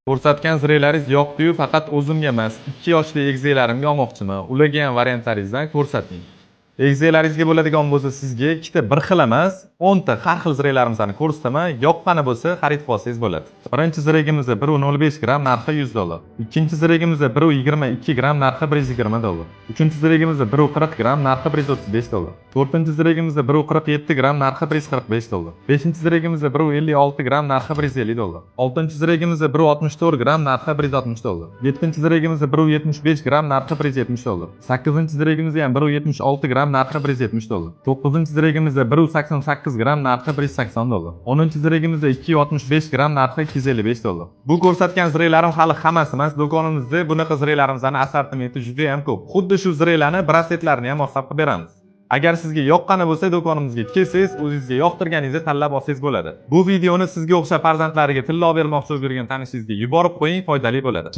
Ko'rsatgan zirelaringiz yoqdi-yu, faqat o'zimga emas, 2 yoshli egizlarimga olmoqchiman. Ularga ham variantlaringizdan ko'rsating. Egizlaringizga bo'ladigan bo'lsa, sizga ikkita bir xil emas, 10 ta har xil zirelarimizni ko'rsataman. Yoqqani bo'lsa, xarid qilsangiz bo'ladi. Birinchi ziragimizda 1.05 gram narxi $100. Ikkinchi ziragimizda 1.22 gram narxi $120. Uchinchi ziragimizda 1.40 gram narxi $135. To'rtinchi ziragimizda 1.47 gram narxi $145. Beshinchi ziragimizda 1.56 gram narxi $150. Oltinchi ziragimizda 1.64 gram narxi $160. Yettinchi ziragimizda 1.75 gram narxi $170. Sakkizinchi ziragimizda ham 1.76 gram narxi $170. To'qqizinchi ziragimizda 1.88 gram narxi $180. 10-chi ziragimizda 2.65 gram narxi $255. Bu ko'rsatgan zirelarim hali hammasi emas. Do'konimizda bunaqa zirelarimizning assortimenti juda ham ko'p. Xuddi shu zirelarni brasletlarni ham olib qilib beramiz. Agar sizga yoqqani bo'lsa, do'konimizga kelsangiz, o'zingizga yoqtirganingizni tanlab olsangiz bo'ladi. Bu videoni sizga o'xshab farzandlariga tilla bermoqchi bo'lgan tanishingizga yuborib qo'ying, foydali bo'ladi.